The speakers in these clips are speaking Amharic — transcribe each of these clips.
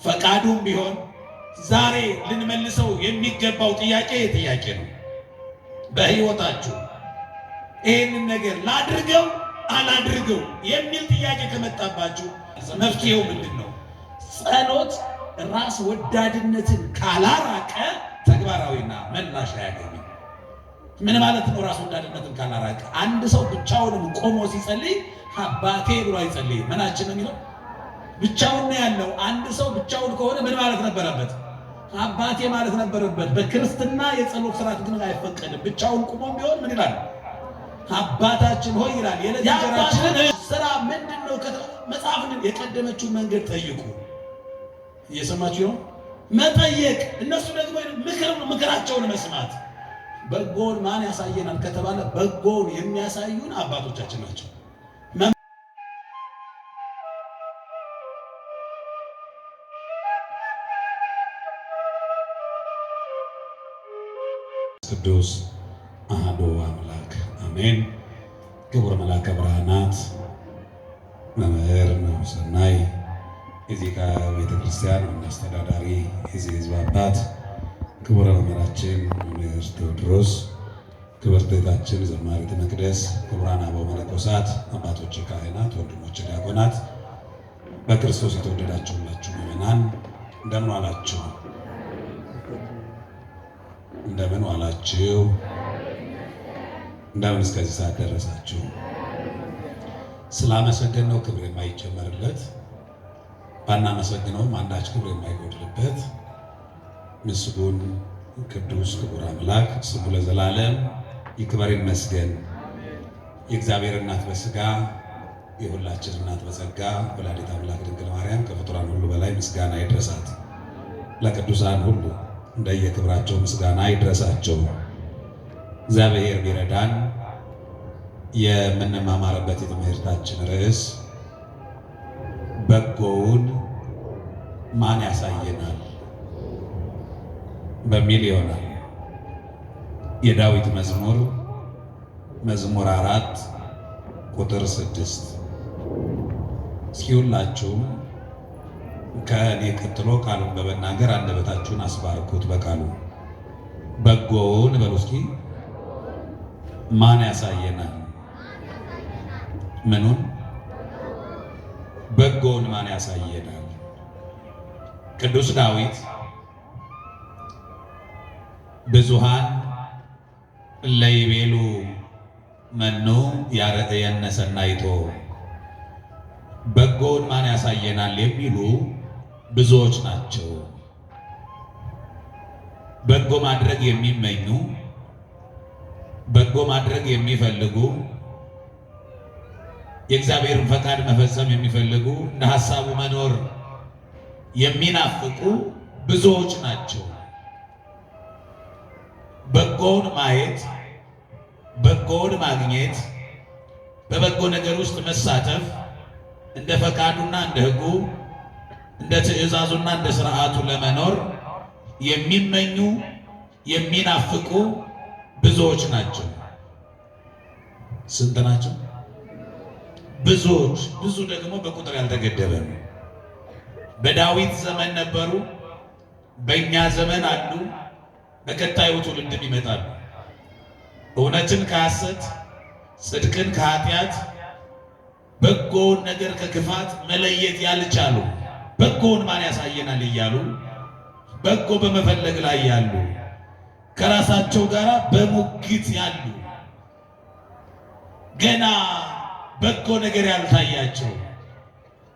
ፈቃዱም ቢሆን ዛሬ ልንመልሰው የሚገባው ጥያቄ ጥያቄ ነው። በሕይወታችሁ ይህንን ነገር ላድርገው አላድርገው የሚል ጥያቄ ከመጣባችሁ መፍትሄው ምንድን ነው? ጸሎት ራስ ወዳድነትን ካላራቀ ተግባራዊና ምላሽ አያገኝም። ምን ማለት ነው? ራስ ወዳድነትን ካላራቀ አንድ ሰው ብቻውንም ቆሞ ሲጸልይ አባቴ ብሎ አይጸልይ። ምናችን ነው የሚለው? ብቻውን ነው ያለው። አንድ ሰው ብቻውን ከሆነ ምን ማለት ነበረበት? አባቴ ማለት ነበረበት። በክርስትና የጸሎት ስርዓት ግን አይፈቀድም። ብቻውን ቆሞም ቢሆን ምን ይላል? አባታችን ሆይ ይላል። የለጃችን ስራ ምንድነው? መጽሐፍን የቀደመችውን መንገድ ጠይቁ። እየሰማችሁ ነው? መጠየቅ። እነሱ ደግሞ ምክራቸውን መስማት። በጎን ማን ያሳየናል ከተባለ በጎን የሚያሳዩን አባቶቻችን ናቸው። ቅዱስ አሐዱ አምላክ አሜን። ክቡር መልአከ ብርሃናት መምህር ናሁሰናይ የዚህ ቤተ ክርስቲያን አስተዳዳሪ የዚህ ሕዝብ አባት ክቡር መምህራችን መምህር ቴዎድሮስ፣ ክብርት እህታችን ዘማሪት መቅደስ፣ ክቡራን አበው መነኮሳት፣ አባቶች ካህናት፣ ወንድሞች ዲያቆናት፣ በክርስቶስ የተወደዳችሁ ሁላችሁ ምእመናን እንደምን ዋላችሁ? እንደምን ዋላችሁ? እንደምን እስከዚህ ሰዓት ደረሳችሁ? ስላመሰገነው ክብር የማይጨመርለት ባናመሰግነውም አንዳች ክብር የማይጎድልበት ምስጉን ቅዱስ ክቡር አምላክ ስሙ ለዘላለም ይክበር ይመስገን። የእግዚአብሔር እናት በሥጋ የሁላችን እናት በጸጋ ወላዲተ አምላክ ድንግል ማርያም ከፍጡራን ሁሉ በላይ ምስጋና ይድረሳት። ለቅዱሳን ሁሉ እንደየክብራቸው ምስጋና ይድረሳቸው። እግዚአብሔር ቢረዳን የምንማማርበት የትምህርታችን ርዕስ በጎውን ማን ያሳየናል በሚል ይሆናል። የዳዊት መዝሙር 4 ቁጥር 6። እስኪ ሁላችሁም ከእኔ ቀጥሎ ቃሉን በመናገር አንደበታችሁን አስባርኩት በቃሉ። በጎውን በሉ እስኪ ማን ያሳየናል? ምኑን? በጎውን ማን ያሳየናል? ቅዱስ ዳዊት ብዙሃን ለይቤሉ መኑ ያርአየነ ሰናይቶ፣ በጎውን ማን ያሳየናል የሚሉ ብዙዎች ናቸው። በጎ ማድረግ የሚመኙ፣ በጎ ማድረግ የሚፈልጉ፣ የእግዚአብሔርን ፈቃድ መፈጸም የሚፈልጉ፣ እንደ ሐሳቡ መኖር የሚናፍቁ ብዙዎች ናቸው። በጎውን ማየት፣ በጎውን ማግኘት፣ በበጎ ነገር ውስጥ መሳተፍ፣ እንደ ፈቃዱና እንደ ሕጉ እንደ ትእዛዙና እንደ ስርዓቱ ለመኖር የሚመኙ የሚናፍቁ ብዙዎች ናቸው። ስንት ናቸው? ብዙዎች። ብዙ ደግሞ በቁጥር ያልተገደበ ነው። በዳዊት ዘመን ነበሩ፣ በእኛ ዘመን አሉ፣ በቀጣዩ ትውልድም ይመጣሉ። እውነትን ከሐሰት፣ ጽድቅን ከኃጢአት፣ በጎውን ነገር ከክፋት መለየት ያልቻሉ በጎውን ማን ያሳየናል እያሉ በጎ በመፈለግ ላይ ያሉ፣ ከራሳቸው ጋር በሙግት ያሉ፣ ገና በጎ ነገር ያልታያቸው፣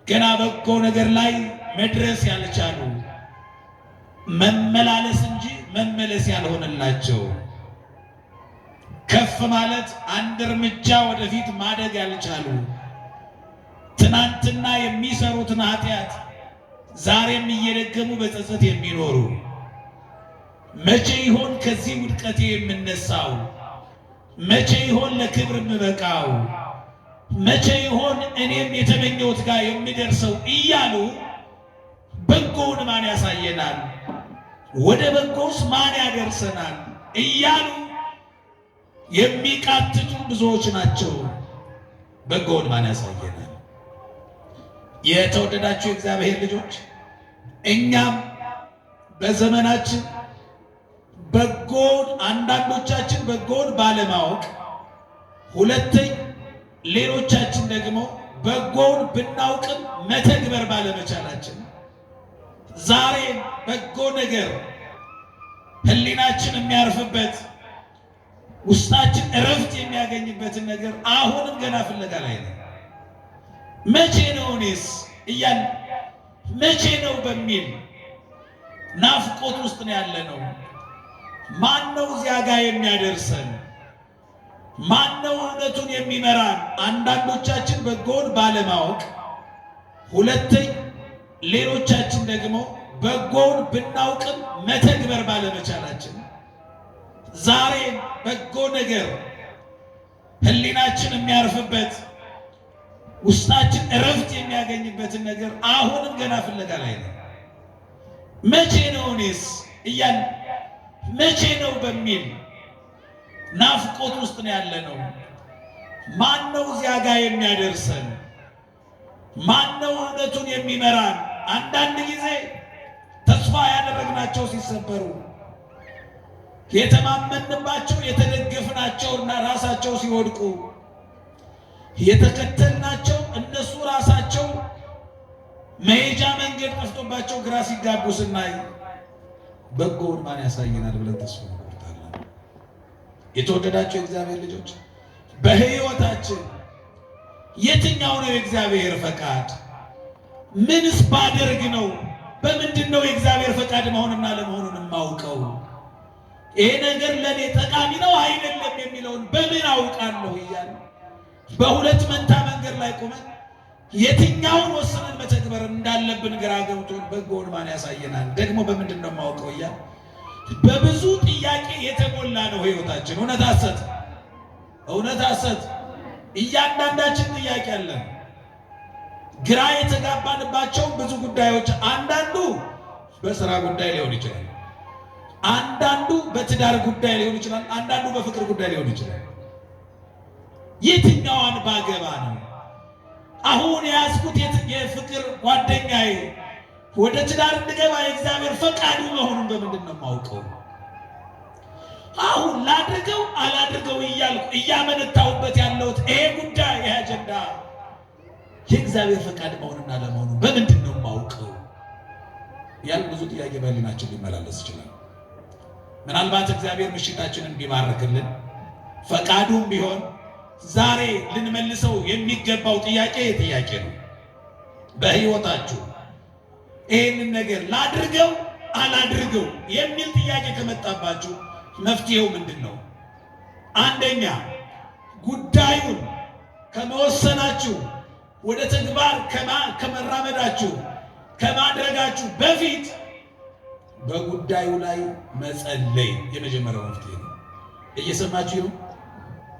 ገና በጎ ነገር ላይ መድረስ ያልቻሉ፣ መመላለስ እንጂ መመለስ ያልሆነላቸው፣ ከፍ ማለት አንድ እርምጃ ወደፊት ማደግ ያልቻሉ፣ ትናንትና የሚሰሩትን ኃጢአት ዛሬም እየደገሙ በጸጸት የሚኖሩ፣ መቼ ይሆን ከዚህ ውድቀቴ የምነሳው? መቼ ይሆን ለክብር የምበቃው? መቼ ይሆን እኔም የተመኘሁት ጋር የሚደርሰው እያሉ በጎውን ማን ያሳየናል፣ ወደ በጎስ ማን ያደርሰናል እያሉ የሚቃትቱ ብዙዎች ናቸው። በጎውን ማን ያሳየናል? የተወደዳችሁ የእግዚአብሔር ልጆች፣ እኛም በዘመናችን በጎን አንዳንዶቻችን በጎን ባለማወቅ ሌሎቻችን ደግሞ በጎን ብናውቅም መተግበር ባለመቻላችን ዛሬ በጎ ነገር ህሊናችን የሚያርፍበት ውስጣችን እረፍት የሚያገኝበትን ነገር አሁንም ገና ፍለጋ ላይ ነው። መቼ ነው እኔስ እያል መቼ ነው በሚል ናፍቆት ውስጥ ነው ያለነው። ማን ነው እዚያ ጋር የሚያደርሰን? ማን ነው እውነቱን የሚመራን? አንዳንዶቻችን በጎን ባለማወቅ ሌሎቻችን ደግሞ በጎን ብናውቅም መተግበር ባለመቻላችን ዛሬ በጎ ነገር ህሊናችን የሚያርፍበት ውስጣችን እረፍት የሚያገኝበትን ነገር አሁንም ገና ፍለጋ ላይ ነው። መቼ ነው እኔስ እያል መቼ ነው በሚል ናፍቆት ውስጥ ነው ያለነው። ማን ነው እዚያ ጋር የሚያደርሰን? ማን ነው እውነቱን የሚመራን? አንዳንድ ጊዜ ተስፋ ያደረግናቸው ሲሰበሩ፣ የተማመንባቸው የተደገፍናቸውና ራሳቸው ሲወድቁ፣ የተከተልናቸው እነሱ ራሳቸው መሄጃ መንገድ ጠፍቶባቸው ግራ ሲጋቡ ስናይ በጎውን ማን ያሳየናል ብለን ተስፋ እንቆርጣለን። የተወደዳቸው የእግዚአብሔር ልጆች በሕይወታችን የትኛው ነው የእግዚአብሔር ፈቃድ? ምንስ ባደርግ ነው? በምንድን ነው የእግዚአብሔር ፈቃድ መሆንና ለመሆኑን የማውቀው? ይሄ ነገር ለእኔ ጠቃሚ ነው አይደለም የሚለውን በምን አውቃለሁ እያለ በሁለት መንታ መንገድ ላይ ቆመን የትኛውን ወስነን መተግበር እንዳለብን ግራ ገብቶን በጎውን ማን ያሳየናል? ደግሞ በምንድን ነው የማውቀው እያለ በብዙ ጥያቄ የተሞላ ነው ሕይወታችን። እውነት ሐሰት፣ እውነት ሐሰት፣ እያንዳንዳችን ጥያቄ አለን። ግራ የተጋባንባቸው ብዙ ጉዳዮች፣ አንዳንዱ በስራ ጉዳይ ሊሆን ይችላል፣ አንዳንዱ በትዳር ጉዳይ ሊሆን ይችላል፣ አንዳንዱ በፍቅር ጉዳይ ሊሆን ይችላል። የትኛዋን ባገባ ነው አሁን የያዝኩት የፍቅር ጓደኛዬ ወደ ትዳር እንድገባ የእግዚአብሔር ፈቃዱ መሆኑን በምንድን ነው የማውቀው? አሁን ላድርገው አላድርገው እያልኩ እያመነታሁበት ያለሁት ይሄ ጉዳይ ይሄ አጀንዳ የእግዚአብሔር ፈቃድ መሆንና ለመሆኑ በምንድን ነው የማውቀው? ያን ብዙ ጥያቄ በህሊናችን ሊመላለስ ይችላል። ምናልባት እግዚአብሔር ምሽታችንን ቢባርክልን ፈቃዱም ቢሆን ዛሬ ልንመልሰው የሚገባው ጥያቄ ነው። በሕይወታችሁ ይህንን ነገር ላድርገው አላድርገው የሚል ጥያቄ ከመጣባችሁ መፍትሄው ምንድን ነው? አንደኛ ጉዳዩን ከመወሰናችሁ ወደ ተግባር ከመራመዳችሁ ከማድረጋችሁ በፊት በጉዳዩ ላይ መጸለይ የመጀመሪያው መፍትሄ ነው። እየሰማችሁ ነው?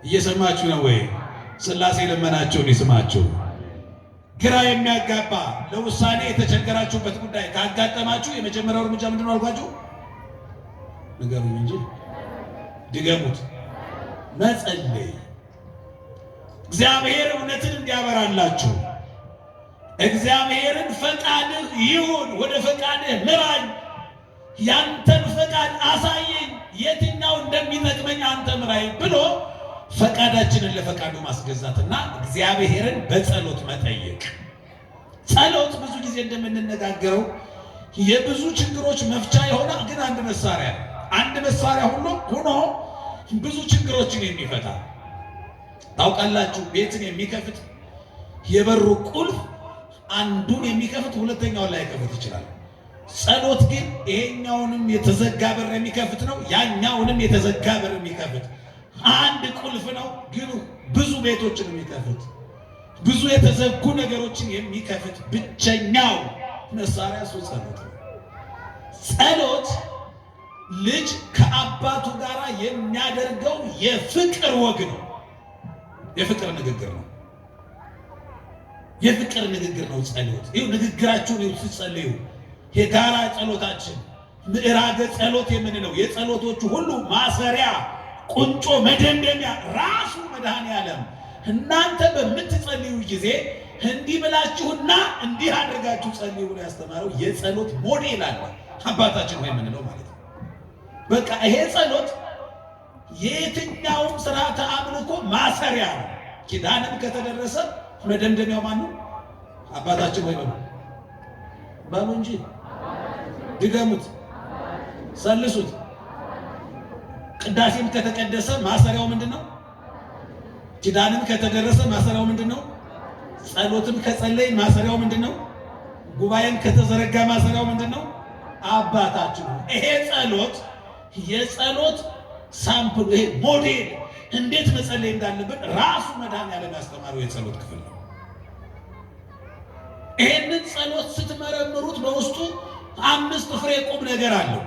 እየሰማችሁ ነው ወይ? ሥላሴ ልመናቸውን ይስማችሁ። ግራ የሚያጋባ ለውሳኔ የተቸገራችሁበት ጉዳይ ካጋጠማችሁ የመጀመሪያው እርምጃ ምንድን ነው አልኳችሁ? ንገሩኝ እንጂ ድገሙት። መጸለይ። እግዚአብሔር እውነትን እንዲያበራላችሁ፣ እግዚአብሔርን ፈቃድህ ይሁን፣ ወደ ፈቃድህ ምራኝ፣ ያንተን ፈቃድ አሳየኝ፣ የትኛው እንደሚጠቅመኝ አንተ ምራኝ ብሎ ፈቃዳችንን ለፈቃዱ ማስገዛትና እግዚአብሔርን በጸሎት መጠየቅ። ጸሎት ብዙ ጊዜ እንደምንነጋገረው የብዙ ችግሮች መፍቻ የሆነ ግን አንድ መሳሪያ ሆኖ ብዙ ችግሮችን የሚፈታ ታውቃላችሁ። ቤትን የሚከፍት የበሩ ቁልፍ አንዱን የሚከፍት ሁለተኛውን ላይ ከፍት ይችላል። ጸሎት ግን ይሄኛውንም የተዘጋ በር የሚከፍት ነው፣ ያኛውንም የተዘጋ በር የሚከፍት አንድ ቁልፍ ነው፣ ግን ብዙ ቤቶችን የሚከፍት ብዙ የተዘጉ ነገሮችን የሚከፍት ብቸኛው መሳሪያ እሱ ጸሎት ነው። ጸሎት ልጅ ከአባቱ ጋር የሚያደርገው የፍቅር ወግ ነው። የፍቅር ንግግር ነው። የፍቅር ንግግር ነው ጸሎት። ይኸው ንግግራችሁን ስትጸልዩ የጋራ ጸሎታችን ምዕራገ ጸሎት የምንለው የጸሎቶቹ ሁሉ ማሰሪያ ቁንጮ መደምደሚያ ራሱ መድኃኔዓለም እናንተ በምትጸልዩ ጊዜ እንዲህ ብላችሁና እንዲህ አድርጋችሁ ጸልዩ ብሎ ያስተማረው የጸሎት ሞዴል አለ አባታችን ሆይ የምንለው ማለት ነው። በቃ ይሄ ጸሎት የየትኛውም ስርዓተ አምልኮ ማሰሪያ ነው። ኪዳንም ከተደረሰ መደምደሚያው ማን ነው? አባታችን ሆይ በሉ እንጂ ድገሙት፣ ሰልሱት። ቅዳሴም ከተቀደሰ ማሰሪያው ምንድነው? ኪዳንም ከተደረሰ ማሰሪያው ምንድነው? ጸሎትም ከጸለይ ማሰሪያው ምንድነው? ጉባኤም ከተዘረጋ ማሰሪያው ምንድነው? አባታችን ሆይ። ይሄ ጸሎት የጸሎት ሳምፕል፣ ይሄ ሞዴል እንዴት መጸለይ እንዳለበት ራሱ መድኃኔዓለም ያስተማረው የጸሎት ክፍል ነው። ይሄንን ጸሎት ስትመረምሩት በውስጡ 5 ፍሬ ቁም ነገር አለው።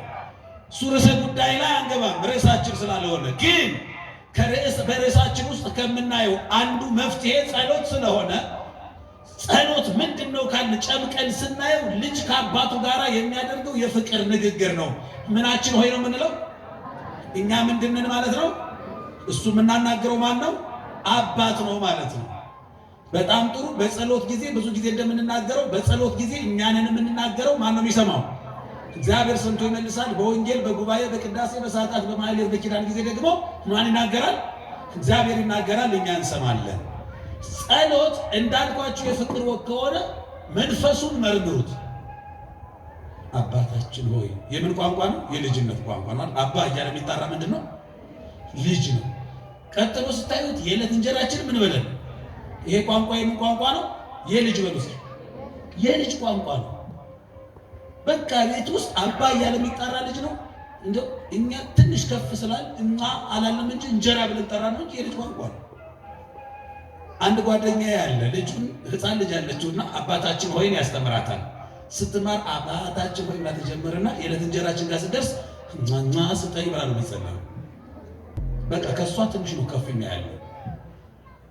እሱ ርዕሰ ጉዳይ ላይ አንገባም ርዕሳችን ስላልሆነ፣ ግን በርዕሳችን ውስጥ ከምናየው አንዱ መፍትሄ ጸሎት ስለሆነ ጸሎት ምንድነው ካልን ጨምቀን ስናየው ልጅ ከአባቱ ጋር የሚያደርገው የፍቅር ንግግር ነው። ምናችን ሆይ ነው የምንለው እኛ ምንድነን ማለት ነው? እሱ የምናናገረው ማን ነው? አባት ነው ማለት ነው። በጣም ጥሩ። በጸሎት ጊዜ ብዙ ጊዜ እንደምንናገረው በጸሎት ጊዜ እኛንን የምንናገረው ማን ነው የሚሰማው? እግዚአብሔር ሰምቶ ይመልሳል። በወንጌል በጉባኤ በቅዳሴ በሰዓታት በማህሌት በኪዳን ጊዜ ደግሞ ማን ይናገራል? እግዚአብሔር ይናገራል፣ እኛ እንሰማለን። ጸሎት እንዳልኳችሁ የፍቅር ወግ ከሆነ መንፈሱን መርምሩት። አባታችን ሆይ የምን ቋንቋ ነው? የልጅነት ቋንቋ ነው። አባ እያለ የሚጣራ ምንድን ነው? ልጅ ነው። ቀጥሎ ስታዩት የዕለት እንጀራችን ምን በለን? ይሄ ቋንቋ የምን ቋንቋ ነው? የልጅ በሉስ። የልጅ ቋንቋ ነው። በቃ ቤት ውስጥ አባ እያለ የሚጣራ ልጅ ነው። እንደው እኛ ትንሽ ከፍ ስላል እኛ አላለም እንጂ እንጀራ ብለን ጠራ ነው እንጂ የልጅ ቋንቋ ነው። አንድ ጓደኛ ያለ ልጁን ህፃን ልጅ አለችውና አባታችን ሆይን ያስተምራታል። ስትማር አባታችን ሆይ ብላ ተጀመረና የዕለት እንጀራችን ጋር ስትደርስ ማማ ስጠኝ ብላ ነው የሚጸልየው። በቃ ከሷ ትንሽ ነው ከፍ የሚያለው።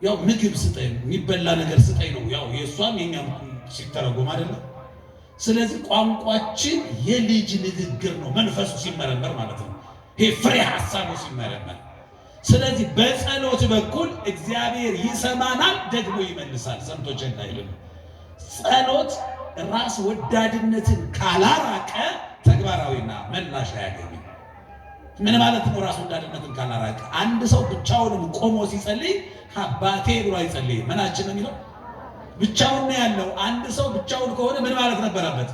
ያው ምግብ ስጠኝ፣ የሚበላ ነገር ስጠኝ ነው ያው የሷም የኛም ሲተረጎም አይደለም። ስለዚህ ቋንቋችን የልጅ ንግግር ነው መንፈሱ ሲመረመር ማለት ነው። ይሄ ፍሬ ሐሳቡ ሲመረመር። ስለዚህ በጸሎት በኩል እግዚአብሔር ይሰማናል፣ ደግሞ ይመልሳል። ሰምቶ ቸል አይልም። ጸሎት ራስ ወዳድነትን ካላራቀ ተግባራዊና መላሽ አያገኝም። ምን ማለት ነው? ራስ ወዳድነትን ካላራቀ አንድ ሰው ብቻውንም ቆሞ ሲጸልይ አባቴ ብሎ አይጸልይም። ምናችን ነው የሚለው? ብቻውን ነው ያለው። አንድ ሰው ብቻውን ከሆነ ምን ማለት ነበረበት?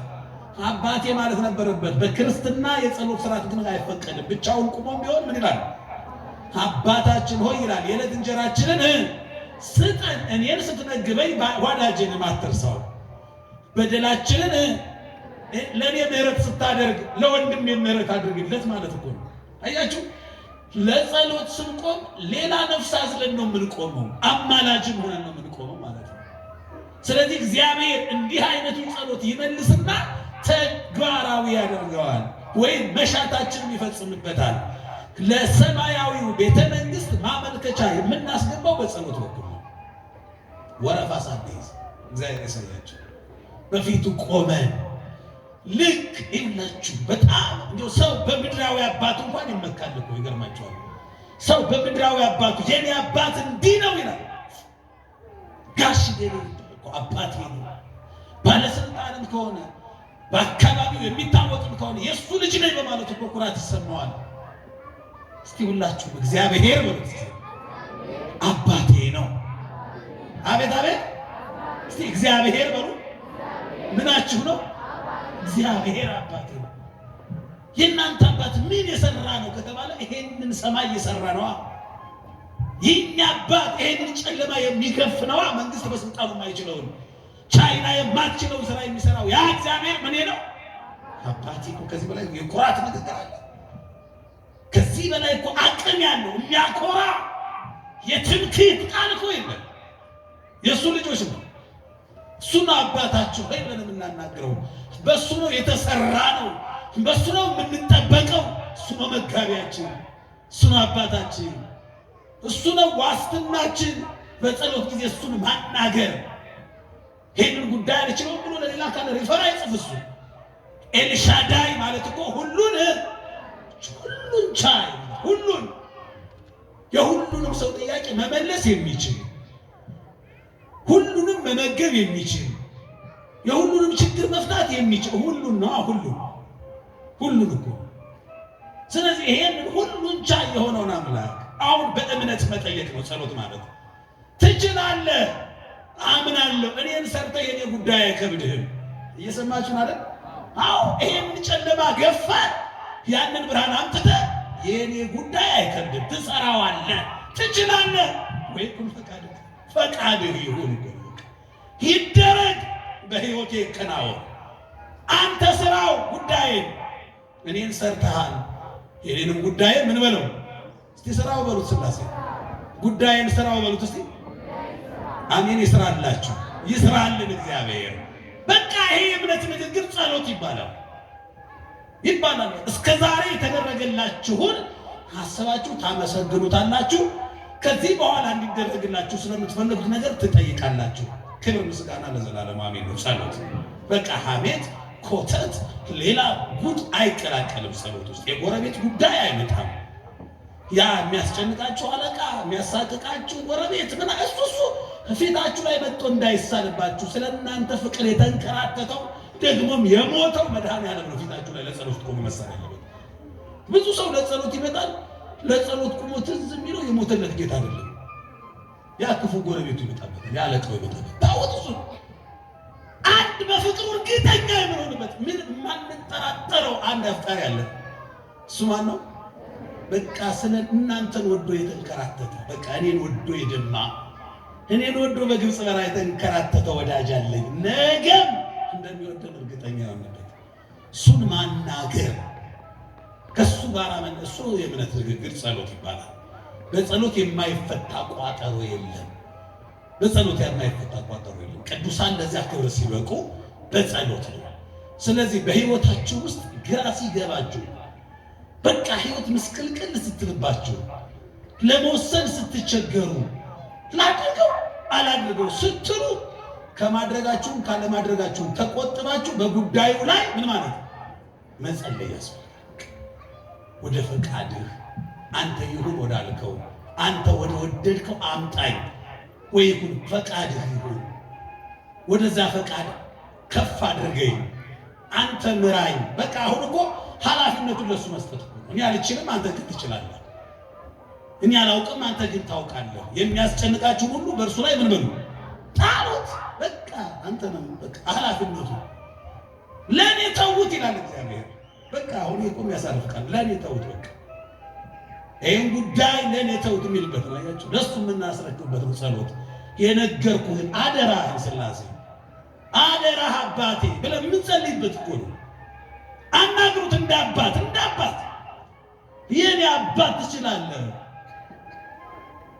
አባቴ ማለት ነበረበት። በክርስትና የጸሎት ስርዓት ግን አይፈቀድም። ብቻውን ቆሞም ቢሆን ምን ይላል? አባታችን ሆይ ይላል። የዕለት እንጀራችንን ስጠን፣ እኔን ስትመግበኝ ወዳጄንም አትርሳው። በደላችንን ለእኔ ምሕረት ስታደርግ ለወንድም ምሕረት አድርግለት ማለት እኮ ነው። አያችሁ፣ ለጸሎት ስንቆም ሌላ ነፍስ አዝለን ነው የምንቆመው፣ አማላጅም ሆነን ነው የምንቆመው ማለት ነው። ስለዚህ እግዚአብሔር እንዲህ አይነቱ ጸሎት ይመልስና ተግባራዊ ያደርገዋል፣ ወይም መሻታችንን ይፈጽምበታል። ለሰማያዊው ቤተ መንግስት ማመልከቻ የምናስገባው በጸሎት በኩል ነው። ወረፋ ሳንይዝ እግዚአብሔር ያሳያችሁ በፊቱ ቆመን ልክ ይላችሁ። በጣም እንደው ሰው በምድራዊ አባቱ እንኳን ይመካል እኮ ይገርማችኋል። ሰው በምድራዊ አባቱ የኔ አባት እንዲህ ነው ይላል። ጋሽ ገሌ እኮ አባቴ ነው። ባለስልጣንም ከሆነ በአካባቢው የሚታወቅም ከሆነ የእሱ ልጅ ነኝ በማለት እኮ ኩራት ይሰማዋል። እስቲ ሁላችሁ እግዚአብሔር በሉት፣ አባቴ ነው። አቤት አቤት! እስቲ እግዚአብሔር በሉ። ምናችሁ ነው? እግዚአብሔር አባቴ ነው። የእናንተ አባት ምን የሰራ ነው ከተባለ ይሄንን ሰማይ የሰራ ነዋ። ይህኛ አባት ይሄንን ጨለማ የሚገፍ ነዋ። መንግስት በስልጣኑ የማይችለውን ቻይና የማትችለው ስራ የሚሰራው ያ እግዚአብሔር ምን ነው? አባቴ እኮ። ከዚህ በላይ የኩራት ንግግር አለ? ከዚህ በላይ እኮ አቅም ያለው የሚያኮራ የትምክህት ቃል እኮ የለም። የእሱ ልጆች ነው። እሱ ነው አባታችሁ ሆይ ብለን የምናናግረው። በእሱ ነው የተሰራ ነው። በእሱ ነው የምንጠበቀው። እሱ ነው መጋቢያችን፣ እሱ ነው አባታችን፣ እሱ ነው ዋስትናችን። በጸሎት ጊዜ እሱን ማናገር፣ ይህንን ጉዳይ አልችለውም ብሎ ለሌላ ካለ ሪፈር አይጽፍ። እሱ ኤልሻዳይ ማለት እኮ ሁሉን ቻይ፣ ሁሉን የሁሉንም ሰው ጥያቄ መመለስ የሚችል ሁሉንም መመገብ የሚችል የሁሉንም ችግር መፍታት የሚችል ሁሉን ነው። ሁሉን እኮ። ስለዚህ ይሄንን ሁሉን ቻይ የሆነውን አምላክ አሁን በእምነት መጠየቅ ነው ጸሎት ማለት። ትችላለህ፣ አምናለሁ፣ እኔን ሰርተህ የኔ ጉዳይ አይከብድህም። እየሰማችሁ አይደል? አዎ፣ ይሄንን ጨለማ ገፋን፣ ያንን ብርሃን አምጥተህ የኔ ጉዳይ አይከብድም፣ ትሰራዋለህ፣ ትችላለህ። ወይ ኩን ፈቃድህ ይሁን፣ ይደረግ፣ በሕይወቴ ይከናወን። አንተ ስራው ጉዳይን፣ እኔን ሰርተሃል፣ የኔንም ጉዳይ ምን በለው እስቲ ስራው በሉት። ሥላሴ ጉዳይን ስራው በሉት እስቲ። አሜን። ይስራላችሁ፣ ይስራልን እግዚአብሔር። በቃ ይሄ የእምነት ንግግር ጸሎት ይባላል። እስከ ዛሬ የተደረገላችሁን አስባችሁ ታመሰግኑታላችሁ። ከዚህ በኋላ እንዲደረግላችሁ ስለምትፈልጉት ነገር ትጠይቃላችሁ። ክብር ምስጋና ለዘላለም አሜን ነው ጸሎት። በቃ ሐሜት፣ ኮተት፣ ሌላ ጉድ አይቀላቀልም ጸሎት ውስጥ። የጎረቤት ጉዳይ አይመጣም። ያ የሚያስጨንቃችሁ አለቃ፣ የሚያሳቅቃችሁ ጎረቤት ምን እሱ ፊታችሁ ላይ መጥቶ እንዳይሳልባችሁ ስለ እናንተ ፍቅር የተንከራተተው ደግሞም የሞተው መድኃኔዓለም ነው ፊታችሁ ላይ ለጸሎት ቆሞ መሳል ያለበት። ብዙ ሰው ለጸሎት ይመጣል። ለጸሎት ቆሞ ትዝ የሚለው የሞተለት ጌታ አይደለም። ያ ክፉ ጎረቤቱ ይመጣበት፣ ያ አለቃው ይመጣበት። ታውት እሱ አንድ በፍቅሩ እርግጠኛ የምንሆንበት ምን ማንጠራጠረው አንድ አፍቃሪ አለ። እሱ ማን ነው? በቃ ስለ እናንተን ወዶ የተንከራተተ፣ በቃ እኔን ወዶ የደማ፣ እኔን ወዶ በግብፅ በረሃ የተንከራተተ ወዳጅ አለኝ። ነገም እንደሚወደን እርግጠኛ የሆነበት እሱን ማናገር፣ ከሱ ጋር እሱ የእምነት ንግግር ጸሎት ይባላል። በጸሎት የማይፈታ ቋጠሮ የለም። በጸሎት የማይፈታ ቋጠሮ የለም። ቅዱሳን ለዚያ ክብር ሲበቁ በጸሎት ነው። ስለዚህ በሕይወታችሁ ውስጥ ግራ ሲገባችሁ፣ በቃ ሕይወት ምስቅልቅል ስትልባችሁ፣ ለመወሰን ስትቸገሩ፣ ላድርገው አላድርገው ስትሉ ከማድረጋችሁም ካለማድረጋችሁም ተቆጥባችሁ በጉዳዩ ላይ ምን ማለት መጸለይ ያስፈልጋል። ወደ ፈቃድህ አንተ ይሁን ወዳልከው፣ አንተ ወደ ወደድከው አምጣኝ፣ ወይ ይሁን ፈቃድህ ይሁን፣ ወደዛ ፈቃድ ከፍ አድርገኝ፣ አንተ ምራኝ። በቃ አሁን እኮ ኃላፊነቱን ለሱ መስጠት ነው። እኔ አልችልም፣ አንተ ግን ትችላለህ። እኔ አላውቅም፣ አንተ ግን ታውቃለህ። የሚያስጨንቃችሁ ሁሉ በእርሱ ላይ ምን በሉ ጣሉት። በቃ አንተ ነው በቃ ኃላፊነቱ ለኔ ተውት ይላል እግዚአብሔር። በቃ አሁን ይቆም ያሳርፍቃል። ለኔ ተውት፣ በቃ ይሄን ጉዳይ ለኔ ተውት የሚልበት ነው። አያችሁ፣ ለሱ የምናስረክብበት ነው ጸሎት። የነገርኩህን አደራህን ሥላሴ አደራህ አባቴ ብለን የምንጸልይበት እኮ ነው። አናግሩት እንደ አባት የኔ አባት ትችላለህ፣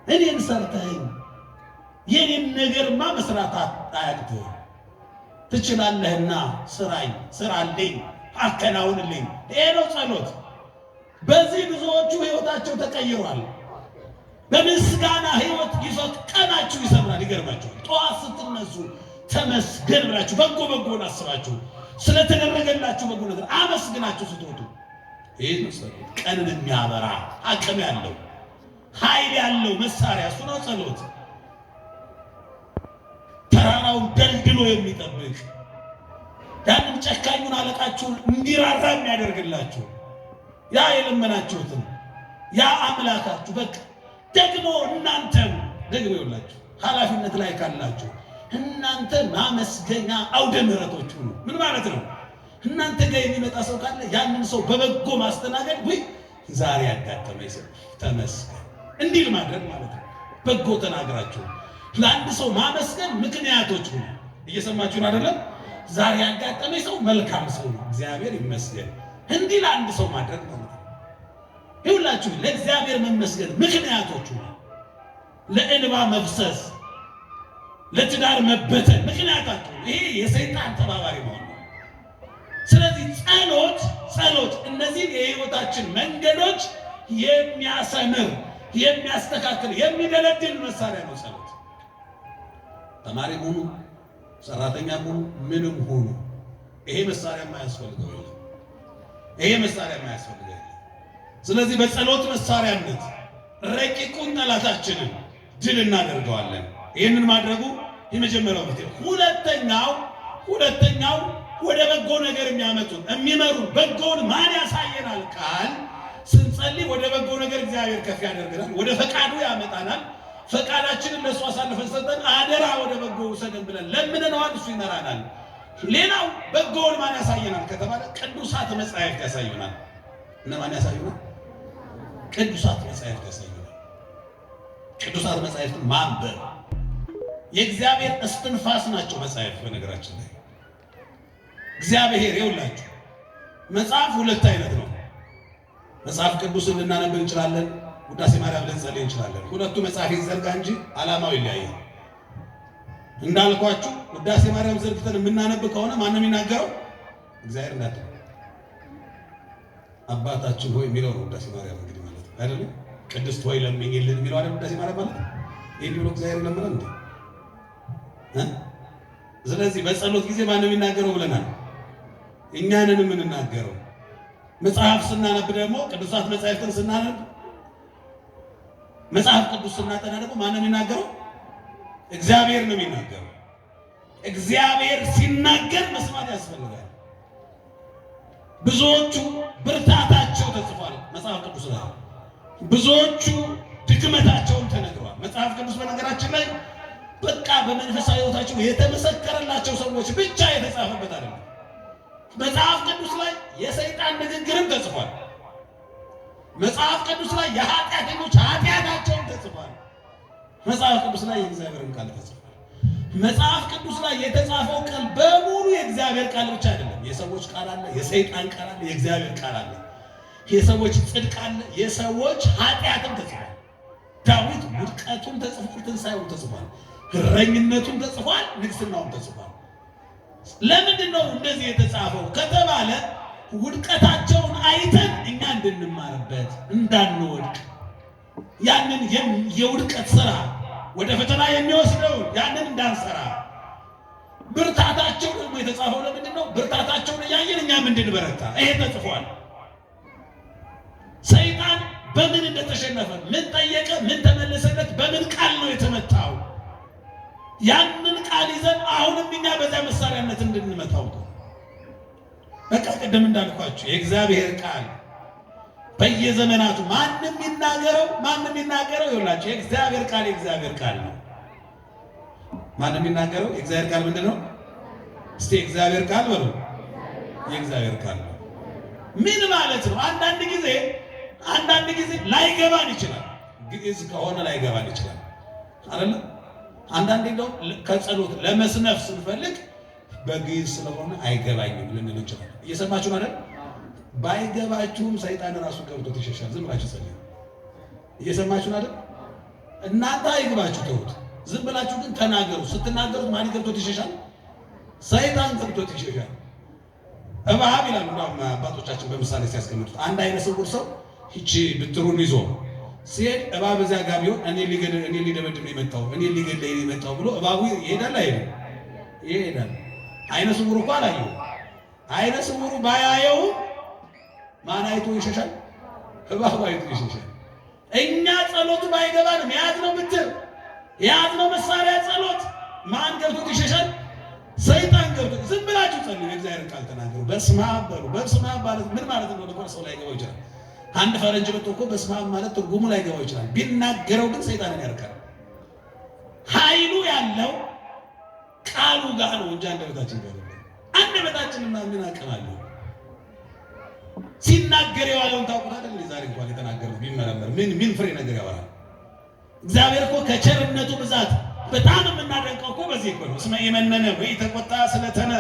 እኔን ሰርተኸኝ የኔን ነገርማ መስራት አያቅትህም፣ ትችላለህና ስራልኝ፣ አከናውንልኝ። ይሄ ነው ጸሎት። በዚህ ብዙዎቹ ሕይወታቸው ተቀይሯል። በምስጋና ሕይወት ቀናችሁ ይሰምራል። ይገርማችኋል። ጠዋት ስትነሱ ተመስገን ብላችሁ በጎን አስባችሁ ስለተደረገላችሁ በጎ ነገር አመስግናችሁ ስትወጡ፣ ይሄ ነው ጸሎት። ቀንን የሚያበራ አቅም ያለው ኃይል ያለው መሳሪያ እሱ ነው ጸሎት። ተራራውን ደልድሎ የሚጠብቅ ያንን ጨካኙን አለቃችሁን እንዲራራ የሚያደርግላችሁ ያ የለመናችሁትን ያ አምላካችሁ በቃ ደግሞ እናንተም ደግሞ ይውላችሁ ኃላፊነት ላይ ካላችሁ እናንተ ማመስገኛ አውደ ምሕረቶች ሁኑ። ምን ማለት ነው? እናንተ ጋር የሚመጣ ሰው ካለ ያንን ሰው በበጎ ማስተናገድ፣ ወይ ዛሬ ያጋጠመኝ ሰው ተመስገን እንዲል ማድረግ ማለት ነው። በጎ ተናግራችሁ ለአንድ ሰው ማመስገን ምክንያቶች ሁኑ። እየሰማችሁን አይደለም? ዛሬ ያጋጠመኝ ሰው መልካም ሰው ነው፣ እግዚአብሔር ይመስገን እንዲህ ለአንድ ሰው ማድረግ ማለት ነው። ይሁላችሁ ለእግዚአብሔር መመስገን ምክንያቶች ሁኑ። ለእንባ መፍሰስ፣ ለትዳር መበተን ምክንያታችሁ ይሄ የሰይጣን ተባባሪ መሆን ነው። ስለዚህ ጸሎት እነዚህ የህይወታችን መንገዶች የሚያሰምር፣ የሚያስተካክል፣ የሚደለድል መሳሪያ ነው ጸሎት። ተማሪ ሁኑ፣ ሰራተኛ ሁኑ፣ ምንም ሁኑ ይሄ መሳሪያ የማያስፈልገው የለም። ይሄ መሳሪያ የማያስፈልገው የለም። ስለዚህ በጸሎት መሳሪያነት ረቂቁን ጠላታችንን ድል እናደርገዋለን። ይህንን ማድረጉ የመጀመሪያው መፍትሄ። ሁለተኛው ወደ በጎ ነገር የሚያመጡን የሚመሩ በጎውን ማን ያሳየናል ቃል ስንጸልይ ወደ በጎ ነገር እግዚአብሔር ከፍ ያደርገናል፣ ወደ ፈቃዱ ያመጣናል። ፈቃዳችንን ለእሱ አሳልፈን ሰጠን አደራ ወደ በጎ ውሰደን ብለን ለምንነዋል፣ እሱ ይመራናል። ሌላው በጎውን ማን ያሳየናል ከተባለ ቅዱሳት መጻሕፍት ያሳዩናል። እነማን ያሳዩናል? ቅዱሳት መጻሕፍት ያሳዩናል። ቅዱሳት መጻሕፍትን ማንበብ የእግዚአብሔር እስትንፋስ ናቸው። መጻሕፍት በነገራችን ላይ እግዚአብሔር ይውላችሁ መጽሐፍ ሁለት አይነት ነው። መጽሐፍ ቅዱስን ልናነብ እንችላለን፣ ውዳሴ ማርያም ልንጸልይ እንችላለን። ሁለቱ መጽሐፍ ይዘርጋ እንጂ ዓላማው ይለያያል። እንዳልኳችሁ ውዳሴ ማርያም ዘርግተን የምናነብ ከሆነ ማንም የሚናገረው እግዚአብሔር እንዳለ አባታችን ሆይ የሚለው ነው ውዳሴ ማርያም እንግዲህ ማለት ነው አይደለም። ቅድስት ሆይ ለምኝልን የሚለው አይደል ውዳሴ ማርያም ማለት ይሄ ብሎ እግዚአብሔር ለምነን እንዴ። ስለዚህ በጸሎት ጊዜ ማንም የሚናገረው ብለናል፣ እኛንን የምንናገረው። መጽሐፍ ስናነብ ደግሞ ቅዱሳት መጻሕፍትን ስናነብ መጽሐፍ ቅዱስ ስናጠና ደግሞ ማንም የሚናገረው እግዚአብሔር ነው የሚናገረው። እግዚአብሔር ሲናገር መስማት ያስፈልጋል። ብዙዎቹ ብርታታቸው ተጽፏል መጽሐፍ ቅዱስ ላይ፣ ብዙዎቹ ድክመታቸውን ተነግሯል። መጽሐፍ ቅዱስ በነገራችን ላይ በቃ በመንፈሳዊ ሕይወታቸው የተመሰከረላቸው ሰዎች ብቻ የተጻፈበት አይደለም። መጽሐፍ ቅዱስ ላይ የሰይጣን ንግግርም ተጽፏል። መጽሐፍ ቅዱስ ላይ የኃጢአተኞች ኃጢአታቸውን ተጽፏል። መጽሐፍ ቅዱስ ላይ የእግዚአብሔርን ቃል ተጽፏል። መጽሐፍ ቅዱስ ላይ የተጻፈው ቃል በሙሉ የእግዚአብሔር ቃል ብቻ አይደለም። የሰዎች ቃል አለ፣ የሰይጣን ቃል አለ፣ የእግዚአብሔር ቃል አለ። የሰዎች ጽድቅ አለ፣ የሰዎች ኃጢአትም ተጽፏል። ዳዊት ውድቀቱን ተጽፏል፣ ትንሣኤውን ተጽፏል፣ እረኝነቱን ተጽፏል፣ ንግስናውን ተጽፏል። ለምንድን ነው እንደዚህ የተጻፈው ከተባለ ውድቀታቸውን አይተን እኛ እንድንማርበት እንዳንወድቅ፣ ያንን የውድቀት ስራ ወደ ፈተና የሚወስደውን ያንን እንዳንሰራ። ብርታታቸው ደግሞ የተጻፈው ለምንድን ነው? ብርታታቸውን እያየን እኛም እንድንበረታ። ይሄ ተጽፏል። ሰይጣን በምን እንደተሸነፈ፣ ምን ጠየቀ፣ ምን ተመለሰለት፣ በምን ቃል ነው የተመታው፣ ያንን ቃል ይዘን አሁንም እኛ በዚያ መሳሪያነት እንድንመታው ነው። በቃ ቅድም እንዳልኳችሁ የእግዚአብሔር ቃል በየዘመናቱ ማንም ይናገረው ይላችሁ የእግዚአብሔር ቃል ነው። ማንም ይናገረው የእግዚአብሔር ቃል ምንድን ነው? እስቲ የእግዚአብሔር ቃል በሉ። የእግዚአብሔር ቃል ነው። ምን ማለት ነው? አንዳንድ ጊዜ ላይገባን ይችላል። ግዕዝ ከሆነ ላይገባን ይችላል አይደል? አንዳንዴ እንደው ከጸሎት ለመስነፍ ስንፈልግ በግዕዝ ስለሆነ አይገባኝም ልንል እንችላለን። እየሰማችሁ አይደል? ባይገባችሁም ሰይጣን ራሱ ገብቶ ይሸሻል። ዝም ብላችሁ ጸልዩ። እየሰማችሁ አይደል? እናንተ አይግባችሁ ተውት። ዝም ብላችሁ ግን ተናገሩ። ስትናገሩት ማን ገብቶ ይሸሻል? ሰይጣን ገብቶ ይሸሻል። እባብ ይላሉ አባቶቻችን በምሳሌ ሲያስቀምጡት፣ አንድ አይነ ስውር ሰው እቺ ብትሩን ይዞ ሲሄድ እባብ እዚያ ጋር ቢሆን እኔ ሊደበድብ ነው የመጣው፣ እኔ ሊገድለኝ ነው የመጣው ብሎ እባቡ ይሄዳል አይደል? ይሄዳል። አይነ ስውሩ እኮ አላየው። አይነ ስውሩ ባያየው ማን አይቶ ይሸሻል? እባቡ አይቶ ይሸሻል። እኛ ጸሎቱ ባይገባንም የያዝነው ብትር የያዝነው መሳሪያ ጸሎት ማን ገብቶ ይሸሻል? ሰይጣን ገብቶ። ዝም ብላችሁ ጸልዩ። የእግዚአብሔር ቃል ተናገሩ። በስመ አብ በሉ። በስመ አብ ማለት ምን ማለት ነው? ለቆ ሰው ላይ ገባው ይችላል። አንድ ፈረንጅ መጥቶ እኮ በስመ አብ ማለት ትርጉሙ ላይ ገባው ይችላል። ቢናገረው ግን ሰይጣንን ያርካል። ኃይሉ ያለው ቃሉ ጋር ነው እንጂ አንደበታችን ጋር አይደለም። አንደበታችንና ምን አቅም አለው? ሲናገር የዋለውን ታውቁታል። ዛሬ እንኳን የተናገረው ቢመረመር ምን ፍሬ ነገር ያወራል? እግዚአብሔር እኮ ከቸርነቱ ብዛት በጣም የምናደንቀው እኮ በዚህ እኮ ነው። እስመ ኢመነነ ወይ ተቆጣ ስለተነ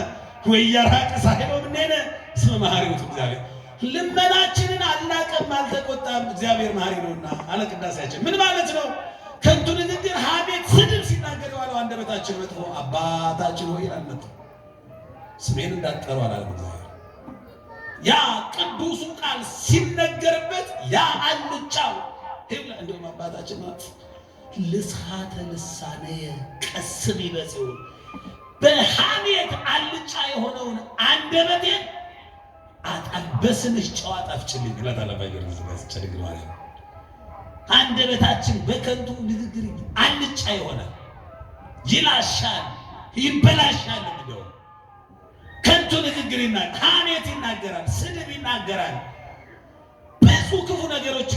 ወይ ያራቀ ሳይሆን ምንነ እስመ መሐሪ ውእቱ እግዚአብሔር። ልመናችንን አልናቀም አልተቆጣም፣ እግዚአብሔር መሐሪ ነውና አለ ቅዳሴያችን። ምን ማለት ነው? ከንቱ ንግግር፣ ሐሜት፣ ስድብ ሲናገር የዋለው አንደበታችን መጥፎ አባታችን ሆይ ይላል። መጥፎ ስሜን እንዳትጠሩ አላለም እግዚአብሔር። ያ ቅዱሱ ቃል ሲነገርበት ያ አልጫው ይብላ። እንደውም አባታችን ልሳተ ልሳነየ ቀስም ይበጽው፣ በሐሜት አልጫ የሆነውን አንደበቴን አጣበስንሽ ጨዋ ጣፍጭልኝ ብላት አለባየር ዝጋስጨልግ ማለት አንደበታችን በከንቱ ንግግር አልጫ የሆነ ይላሻል፣ ይበላሻል። እንደው ከንቱ ንግግር ይናገራል፣ ሐሜት ይናገራል፣ ስድብ ይናገራል። ብዙ ክፉ ነገሮች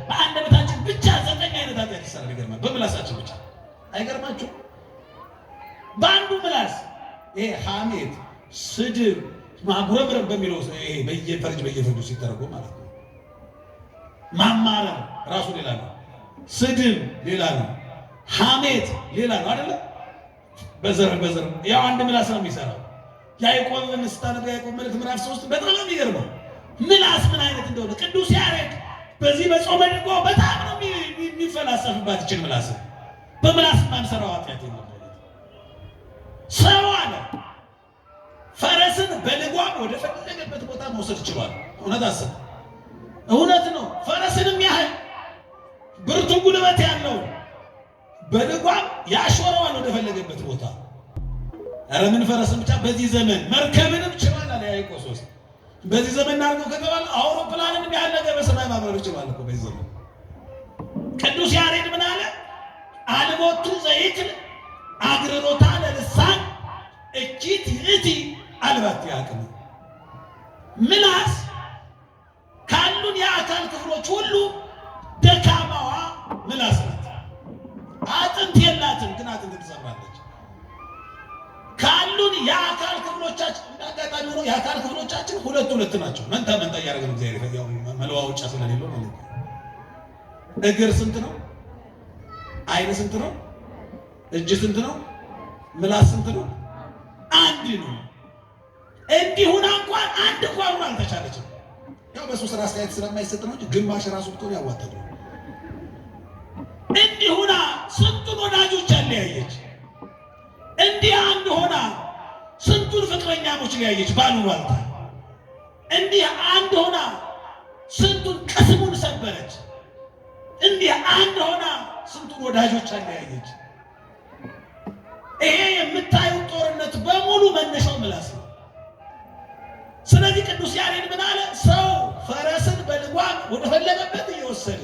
በአንደበታችን ብቻ 9 አይነት ኃጢአት ይሰራል። ይገርማል። በምላሳችን ብቻ አይገርማችሁ? በአንዱ ምላስ ይሄ ሐሜት፣ ስድብ፣ ማጉረምረም በሚለው ይሄ በየፈርጁ ሲተረጎም ማለት ነው። ማማረር ራሱ ሌላ ነው፣ ስድብ ሌላ ነው፣ ሐሜት ሌላ ነው አይደለ? በዘር ያው አንድ ምላስ ነው የሚሰራው። ያዕቆብን ስታነብ ያዕቆብ መልእክት ምዕራፍ 3 በጣም ነው የሚገርመው ምላስ ምን አይነት እንደሆነ ቅዱስ ያሬድ በዚህ በጾመ ድጓ በጣም ነው የሚፈላሰፍባት ይችል ምላስ። በምላስ ማንሰራው ኃጢአት የለም። ሰው አለ ፈረስን በልጓም ወደ ፈለገበት ቦታ መውሰድ ይችላል። እውነት ነው። ፈረስንም ያህል ብርቱ ጉልበት ያለው በልጓም ያሾረዋል ወደ ፈለገበት ቦታ። ኧረ ምን ፈረስን ብቻ በዚህ ዘመን መርከብንም ችሏል አለ ያዕቆብ 3። በዚህ ዘመን እናድርገው ከተባለ አውሮፕላንን ያህል ነገር በሰማይ ማብረር ይችላል እኮ በዚህ ዘመን። ቅዱስ ያሬድ ምን አለ? አልቦቱ ዘይክል አግርሮታ ለልሳን እኪት ይእቲ አልባቲ አቅም። ምላስ ካሉን የአካል ክፍሎች ሁሉ ደካማዋ ምላስ ናት። አጥንት የላትም፣ ግን አጥንት ትሰራለች። ካሉን የአካል ክፍሎቻችን እንዳጋጣሚ ሆኖ የአካል ክፍሎቻችን ሁለት ናቸው። መንታ እያደረገን እግዚአብሔር ያው መለዋወጫ ስለሌለው ማለት ነው። እግር ስንት ነው? አይን ስንት ነው? እጅ ስንት ነው? ምላስ ስንት ነው? አንድ ነው። እንዲሁና እንኳን አንድ እንኳን አልተቻለችም። ያው በሱ ስራ አስተያየት ስለማይሰጥ ነው እንጂ ግማሽ ራሱ ብትሆን ያዋጣል። እንዲሁና ስንቱን ወዳጆች አለያየች። እንዲህ አንድ ሆና ስንቱን ፍቅረኛሞች ለያየች ባሉባልታ። እንዲህ አንድ ሆና ስንቱን ቅስሙን ሰበረች። እንዲህ አንድ ሆና ስንቱን ወዳጆች አለያየች። ይሄ የምታዩት ጦርነት በሙሉ መነሻው ምላስ ነው። ስለዚህ ቅዱስ ያሬድ ምን አለ? ሰው ፈረስን በልጓም ወደ ፈለገበት እየወሰደ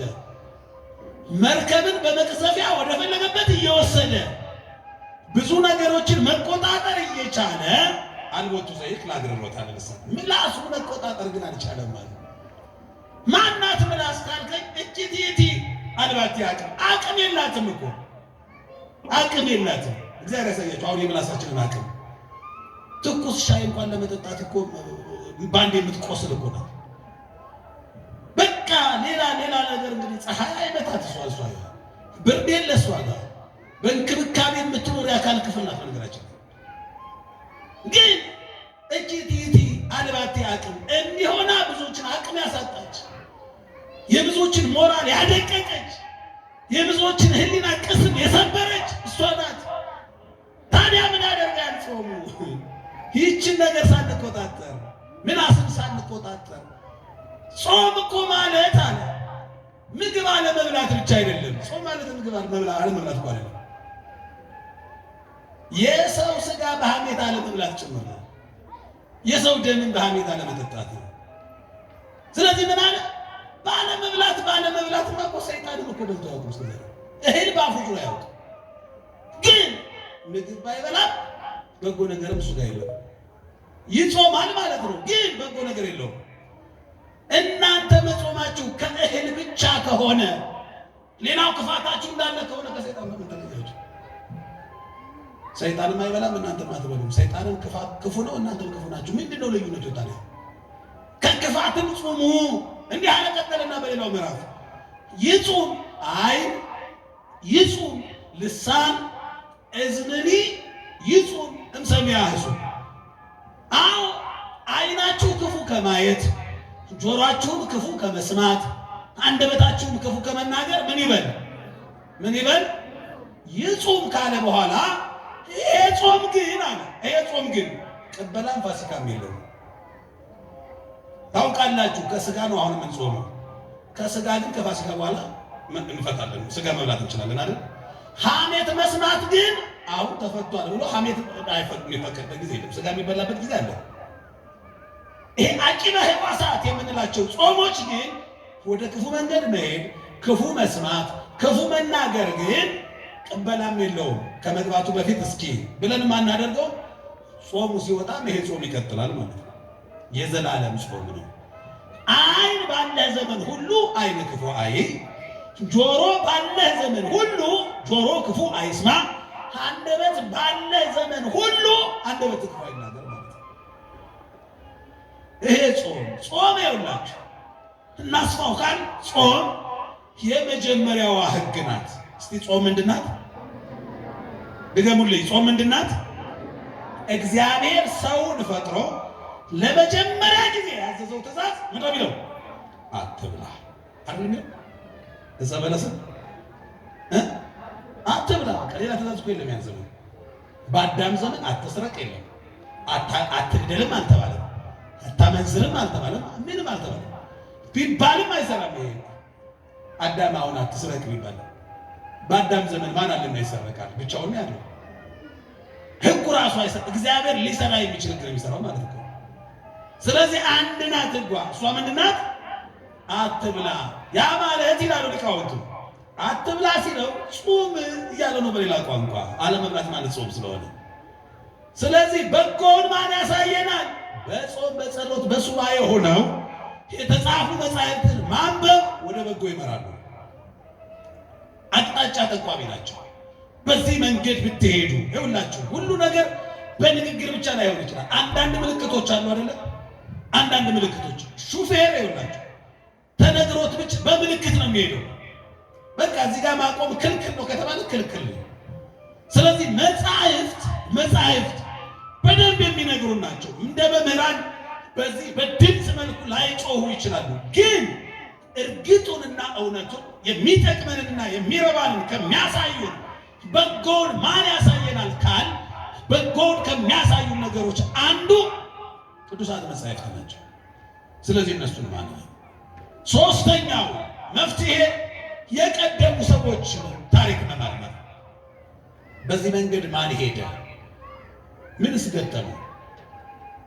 መርከብን በመቅዘፊያ ወደ ፈለገበት እየወሰደ ብዙ ነገሮችን መቆጣጠር እየቻለ አልቦቱ ዘይክል አግርሮታ ለልሳን ምላሱን መቆጣጠር ግን አልቻለም ማለት ነው። ማናት ምላስ ካልከኝ እኪት ይእቲ አልባቲ አቅም የላትም እኮ አቅም የላትም። እግዚአብሔር ያሳያችሁ አሁን የምላሳችንን አቅም። ትኩስ ሻይ እንኳን ለመጠጣት እኮ ባንዴ የምትቆስል እኮ ናት። በቃ ሌላ ነገር እንግዲህ ፀሐይ አይመታት እሷ ብርድ የለ እሷ ጋር በእንክብካቤ የምትኖር የአካል ክፍል ናት። ነገራችን ግን እኪት ይእቲ አልባቲ አቅም እንዲሆና ብዙዎችን አቅም ያሳጣች፣ የብዙዎችን ሞራል ያደቀቀች፣ የብዙዎችን ሕሊና ቅስም የሰበረች እሷ ናት። ታዲያ ምን ያደርጋል? ጾሙ ይህችን ነገር ሳንቆጣጠር ምላስን ሳንቆጣጠር። ጾም እኮ ማለት አለ ምግብ አለመብላት ብቻ አይደለም። ጾም ማለት ምግብ አለመብላት እኮ አይደለም። የሰው ስጋ በሐሜት አለመብላት ጭምር ነው። የሰው ደምን በሐሜት አለመጠጣት ነው። ስለዚህ ምን አለ? ባለመብላትማ እኮ ሰይጣንም እኮ በልቶ ያውቁ ስለዚህ እህል በአፉ ዙሪያ ያውቅ። ግን ምግብ ባይበላም በጎ ነገርም እሱ ጋር የለም። ይጾማል ማለት ነው፣ ግን በጎ ነገር የለውም። እናንተ መጾማችሁ ከእህል ብቻ ከሆነ ሌላው ክፋታችሁ እንዳለ ከሆነ ከሰይጣን ምን ተለያችሁ? ሰይጣንም አይበላም፣ እናንተም አትበሉም። ሰይጣንም ክፉ ነው፣ እናንተም ክፉ ናችሁ። ምንድነው ልዩነቱ ታዲያ? ከክፋትም ጾሙ እንዲህ አለ። ቀጠለና በሌላው ምዕራፍ ይጹም አይን፣ ይጹም ልሳን፣ እዝንኒ ይጹም እምሰሚያ ህሱም። አዎ አይናችሁ ክፉ ከማየት፣ ጆሮአችሁም ክፉ ከመስማት፣ አንደበታችሁም ክፉ ከመናገር ምን ይበል ይጹም ካለ በኋላ ይሄ ጾም ግን ቅበላም ፋሲካም የለው። ታውቃላችሁ ከስጋ ነው አሁን ምን ጾመው። ከስጋ ግን ከፋሲካ በኋላ እንፈታለን፣ ስጋ መብላት እንችላለን አይደል? ሐሜት መስማት ግን አሁን ተፈቷል ብሎ ሐሜት የሚፈቀድበት ጊዜ የለም። ስጋ የሚበላበት ጊዜ አለ። ይሄ አቂበ ሕዋሳት የምንላቸው ጾሞች ግን ወደ ክፉ መንገድ መሄድ፣ ክፉ መስማት፣ ክፉ መናገር ግን ቅበላም የለውም። ከመግባቱ በፊት እስኪ ብለን ማናደርገው ጾሙ ሲወጣም ይሄ ጾም ይቀጥላል ማለት ነው። የዘላለም ጾም ነው። ዓይን ባለ ዘመን ሁሉ ዓይን ክፉ አይ፣ ጆሮ ባለ ዘመን ሁሉ ጆሮ ክፉ አይስማ፣ አንደበት ባለ ዘመን ሁሉ አንደበት ክፉ አይናገር ማለት ነው። ይሄ ጾም ይውላችሁ እናስፋው ካል ጾም የመጀመሪያዋ ሕግ ናት። እስቲ ጾም ምንድን ናት? ድገሙልኝ። ጾም ምንድን ናት? እግዚአብሔር ሰውን ፈጥሮ ለመጀመሪያ ጊዜ ያዘዘው ትእዛዝ ምን ነው? አትብላ አይደል? እዛ በለስን አትብላ። ሌላ ትእዛዝ እኮ የለም። ያን ዘመን በአዳም ዘመን አትስረቅ የለም፣ አትግደልም አልተባለም፣ አታመንዝርም አልተባለም፣ ምንም አልተባለም። ቢባልም አይሰራም። ይሄ አዳም አሁን አትስረቅ ቢባል በአዳም ዘመን ማን አለና ይሰረቃል? ብቻውን ያለው ሕጉ ራሱ አይሰራ። እግዚአብሔር ሊሰራ የሚችል ሕግ የሚሰራው ማለት ነው። ስለዚህ አንድ ናት ሕጓ። እሷ ምንድን ናት? አትብላ። ያ ማለት ይላሉ ሊቃውንቱ አትብላ ሲለው ጾም እያለ ነው በሌላ ቋንቋ። አለመብላት ማለት ጾም ስለሆነ፣ ስለዚህ በጎውን ማን ያሳየናል? በጾም በጸሎት በሱባኤ ሆነው የተጻፉ መጻሕፍትን ማንበብ ወደ በጎ ይመራሉ። አቅጣጫ ጠቋሚ ናቸው። በዚህ መንገድ ብትሄዱ ይኸውላችሁ፣ ሁሉ ነገር በንግግር ብቻ ላይሆን ይችላል። አንዳንድ ምልክቶች አሉ አይደለ? አንዳንድ ምልክቶች ሹፌር ይኸውላችሁ ተነግሮት ብቻ በምልክት ነው የሚሄደው። በቃ እዚህ ጋር ማቆም ክልክል ነው ከተባለ ክልክል ነው። ስለዚህ መጻሕፍት በደንብ የሚነግሩ ናቸው። እንደ መምህራን በዚህ በድምፅ መልኩ ላይጮሁ ይችላሉ፣ ግን እርግጡንና እውነቱን የሚጠቅመንና የሚረባንን ከሚያሳዩን በጎውን ማን ያሳየናል ካል በጎውን ከሚያሳዩ ነገሮች አንዱ ቅዱሳት መጻሕፍት ናቸው። ስለዚህ እነሱን ማን ነው? ሶስተኛው መፍትሄ የቀደሙ ሰዎች ታሪክ መመርመር። በዚህ መንገድ ማን ሄደ፣ ምንስ ገጠመ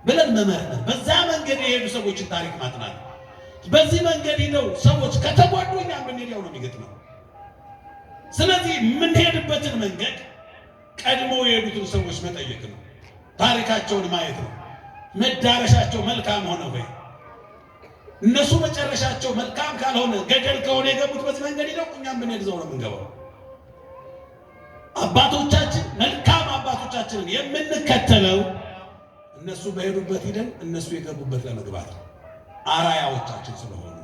ብለን መመርመር። በዛ መንገድ የሄዱ ሰዎችን ታሪክ ማጥናት። በዚህ መንገድ ሄደው ሰዎች ከተጓዱ እኛ የምንሄደው ነው የሚገጥመው። ስለዚህ የምንሄድበትን መንገድ ቀድሞ የሄዱትን ሰዎች መጠየቅ ነው፣ ታሪካቸውን ማየት ነው። መዳረሻቸው መልካም ሆነ ወይ? እነሱ መጨረሻቸው መልካም ካልሆነ ገደል ከሆነ የገቡት በዚህ መንገድ ሄደው እኛም ብንሄድ ዘው ነው የምንገባው። አባቶቻችን መልካም አባቶቻችንን የምንከተለው እነሱ በሄዱበት ሂደን እነሱ የገቡበት ለመግባት ነው፣ አራያዎቻችን ስለሆኑ።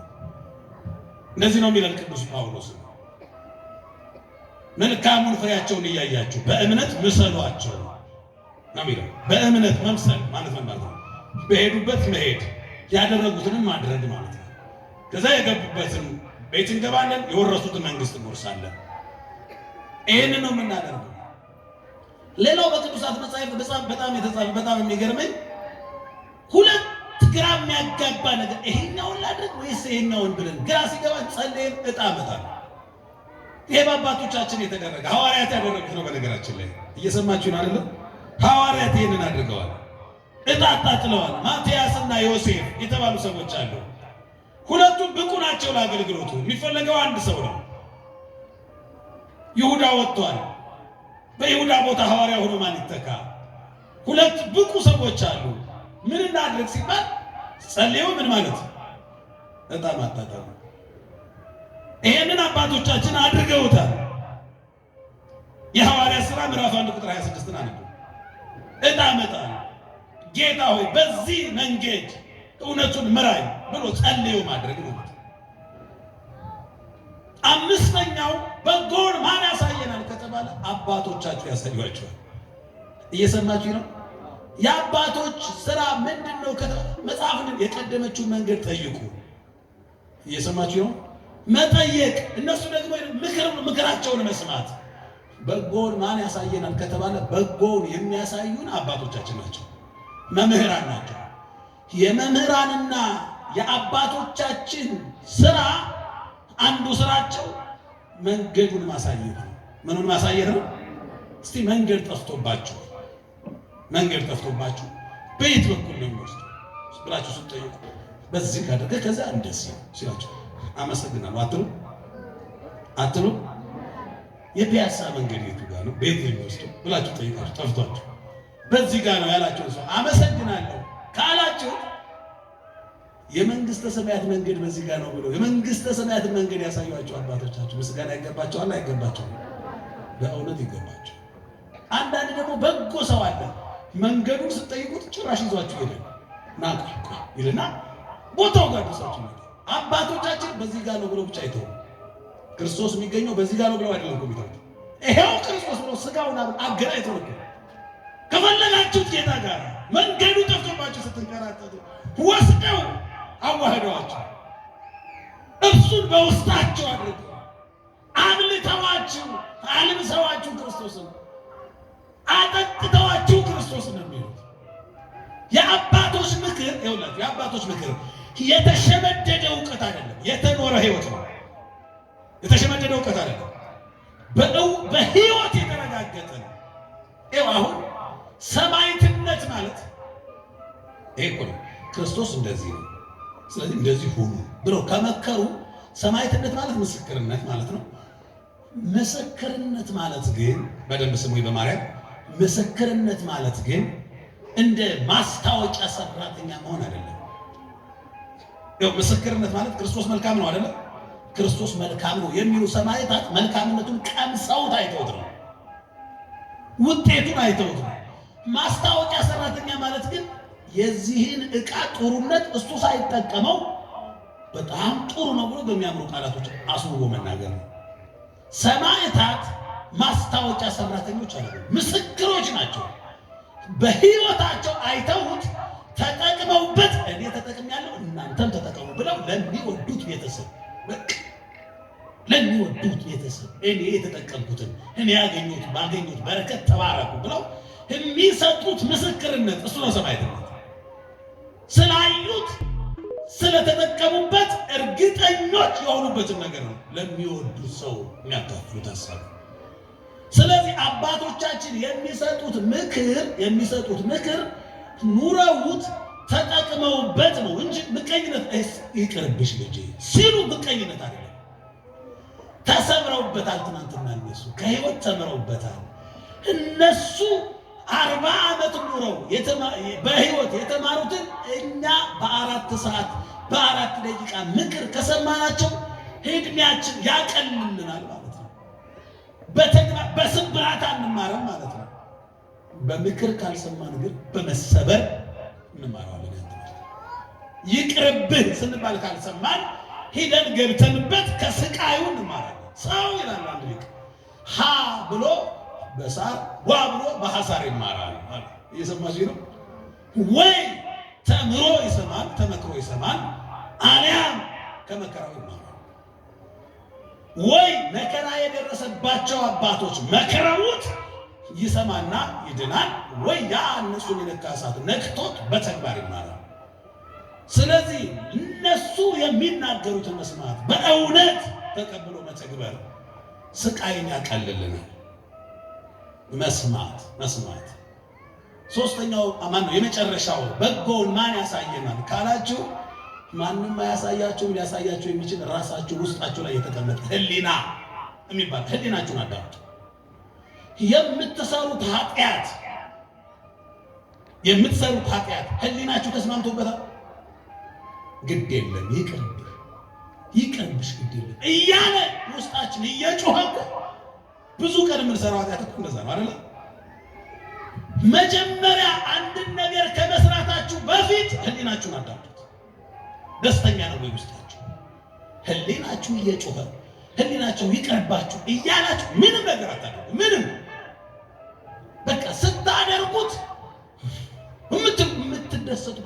እንደዚህ ነው የሚለን ቅዱስ ጳውሎስ። መልካሙን ፍሬያቸውን እያያችሁ በእምነት ምሰሏቸው ነው የሚለው። በእምነት መምሰል ማለት ምን ማለት ነው? በሄዱበት መሄድ፣ ያደረጉትንም ማድረግ ማለት ነው። ከዛ የገቡበትን ቤት እንገባለን፣ የወረሱትን መንግስት እንወርሳለን። ይህንን ነው የምናደርገው። ሌላው በቅዱሳት መጻሕፍት በጣም የተጻፈ በጣም የሚገርመኝ ሁለት ግራ የሚያጋባ ነገር፣ ይሄኛውን ላድርግ ወይስ ይሄኛውን ብለን ግራ ሲገባን ጸልየን ዕጣ መጣል። ይሄ በአባቶቻችን የተደረገ ሐዋርያት ያደረጉት ነው። በነገራችን ላይ እየሰማችሁ ነው አይደለም? ሐዋርያት ይሄንን አድርገዋል። ዕጣ አጣጥለዋል። ማትያስና ዮሴፍ የተባሉ ሰዎች አሉ። ሁለቱም ብቁ ናቸው ለአገልግሎቱ። የሚፈለገው አንድ ሰው ነው። ይሁዳ ወጥቷል። በይሁዳ ቦታ ሐዋርያ ሆኖ ማን ይተካ? ሁለት ብቁ ሰዎች አሉ። ምን እናድርግ ሲባል ጸልየው ምን ማለት ዕጣ ማጣጣል። ይሄንን አባቶቻችን አድርገውታል። የሐዋርያት ሥራ ምዕራፍ 1 ቁጥር 26 አንዱ ዕጣ መጣል። ጌታ ሆይ በዚህ መንገድ እውነቱን ምራኝ ብሎ ጸልዮ ማድረግ ነው። አምስተኛው በጎን ማን ያሳየናል ከተባለ አባቶቻችሁ ያሳዩአቸዋል። እየሰማችሁ ነው? የአባቶች ሥራ ምንድነው ከተባለ መጽሐፍን የቀደመችውን መንገድ ጠይቁ። እየሰማችሁ ነው? መጠየቅ፣ እነሱ ደግሞ ምክራቸውን መስማት። በጎን ማን ያሳየናል ከተባለ በጎን የሚያሳዩን አባቶቻችን ናቸው፣ መምህራን ናቸው። የመምህራንና የአባቶቻችን ሥራ አንዱ ስራቸው መንገዱን ማሳየት ነው። ምኑን ማሳየት ነው? እስቲ መንገድ ጠፍቶባችሁ በየት በኩል ነው የሚወስደው ብላችሁ ስትጠይቁ በዚህ ካደረገ ከዛ እንደዚህ ሲላችሁ አመሰግናለሁ አትሉ? የፒያሳ መንገድ የቱ ጋር ነው ቤት የሚወስደው ብላችሁ ጠይቃችሁ ጠፍቷችሁ በዚህ ጋር ነው ያላችሁ ሰው አመሰግናለሁ ካላችሁ የመንግስተ ሰማያት መንገድ በዚህ ጋር ነው ብሎ የመንግስተ ሰማያት መንገድ ያሳዩአችሁ አባቶቻችሁ ምስጋና ይገባቸዋል አይገባቸውም? በእውነት ይገባቸው። አንዳንድ ደግሞ በጎ ሰው አለ መንገዱን ስትጠይቁት ጭራሽ ይዟችሁ ይሄዳል ናቁ ይልና ቦታው ጋር ደርሳችሁ ነው። አባቶቻችን በዚህ ጋር ነው ብሎ ብቻ አይተው ክርስቶስ የሚገኘው በዚህ ጋር ነው ብለው አይደለም የሚተው ይሄው ክርስቶስ ብሎ ስጋውን አገናኝተው ነው። ከፈለጋችሁት ጌታ ጋር መንገዱ ጠፍቶባችሁ ስትንከራተቱ ወስደው አዋህደዋችሁ እርሱን በውስጣቸው አድርገው አብልተዋችሁ አልብሰዋችሁ ክርስቶስን አጠጥተዋችሁ ክርስቶስን ነው የሚሉት። የአባቶች ምክር ይኸውላችሁ የአባቶች ምክር የተሸመደደ እውቀት አይደለም፣ የተኖረ ህይወት ነው። የተሸመደደ እውቀት አይደለም፣ በህይወት የተረጋገጠ ነው። ይኸው አሁን ሰማዕትነት ማለት ይሄ እኮ ነው። ክርስቶስ እንደዚህ ነው፣ ስለዚህ እንደዚህ ሁኑ ብለው ከመከሩ ሰማዕትነት ማለት ምስክርነት ማለት ነው። ምስክርነት ማለት ግን በደንብ ስሙኝ በማርያም ምስክርነት ማለት ግን እንደ ማስታወቂያ ሰራተኛ መሆን አይደለም። ያው ምስክርነት ማለት ክርስቶስ መልካም ነው አይደለም? ክርስቶስ መልካም ነው የሚሉ ሰማዕታት መልካምነቱን ቀምሰውት አይተውት ነው፣ ውጤቱን አይተውት ነው። ማስታወቂያ ሰራተኛ ማለት ግን የዚህን ዕቃ ጥሩነት እሱ ሳይጠቀመው በጣም ጥሩ ነው ብሎ በሚያምሩ ቃላቶች አስውቦ መናገር ነው። ሰማዕታት ማስታወቂያ ሰራተኞች አይደሉም፣ ምስክሮች ናቸው። በህይወታቸው አይተውት ተጠቅመውበት እኔ ተጠቅሜያለሁ እናንተም ተጠቀሙ ብለው ለሚወዱት ቤተሰብ በቃ ለሚወዱት ቤተሰብ እኔ የተጠቀምኩትን እኔ ያገኘሁት ባገኘሁት በረከት ተባረኩ ብለው የሚሰጡት ምስክርነት እሱ ነው ሰማዕትነት። ስላዩት ስለተጠቀሙበት እርግጠኞች የሆኑበትን ነገር ነው ለሚወዱት ሰው የሚያካፍሉት ሐሳብ። ስለዚህ አባቶቻችን የሚሰጡት ምክር ኑረውት ተጠቅመውበት ነው እንጂ ምቀኝነት ይቅርብሽ ልጄ ሲሉ ምቀኝነት አይደለም። ተሰብረውበታል። ትናንትና እነሱ ከህይወት ተምረውበታል። እነሱ 40 ዓመት ኑረው በህይወት የተማሩትን እኛ በ4 ሰዓት በ4 ደቂቃ ምክር ከሰማናቸው እድሜያችን ያቀልልናል ማለት ነው። በስብራት አንማረም ማለት ነው። በምክር ካልሰማን ግን በመሰበር እንማረዋለን። ይቅርብህ ስንባል ካልሰማን ሂደን ገብተንበት ከስቃዩ እንማራለን። ሰው ይላል አንድ ሊቅ ሀ ብሎ በሳር ዋ ብሎ በሐሳር ይማራል። እየሰማችሁ ነው ወይ? ተምሮ ይሰማል፣ ተመክሮ ይሰማል፣ አልያም ከመከራው ይማራል። ወይ መከራ የደረሰባቸው አባቶች መከረውት ይሰማና ይድናል፣ ወይ ያ እነሱን የነካ እሳት ነክቶት በተግባር ይማራል። ስለዚህ እነሱ የሚናገሩትን መስማት በእውነት ተቀብሎ መተግበር ስቃይን ያቀልልናል። መስማት ሶስተኛው ማነው? የመጨረሻው በጎውን ማን ያሳየናል ካላችሁ ማንም አያሳያችሁም። ሊያሳያችሁ የሚችል ራሳችሁ ውስጣችሁ ላይ የተቀመጠ ህሊና የሚባል ህሊናችሁን አዳምጡ። የምትሰሩት ኃጢአት ህሊናችሁ ተስማምቶበታል? ግድ የለም ይቅርብሽ ግድ የለም እያለ ውስጣችን እየጮኸ ብዙ ቀን የምንሰራው ኃጢአት እኮ እንደዛ ነው አይደል? መጀመሪያ አንድን ነገር ከመስራታችሁ በፊት ህሊናችሁን አዳምጡት። ደስተኛ ነው ወይ ውስጣችሁ? ህሊናችሁ እየጮኸ ህሊናችሁ ይቅርባችሁ እያላችሁ ምንም ነገር አታደርጉ። ምንም በቃ ስታደርጉት የምትደሰቱ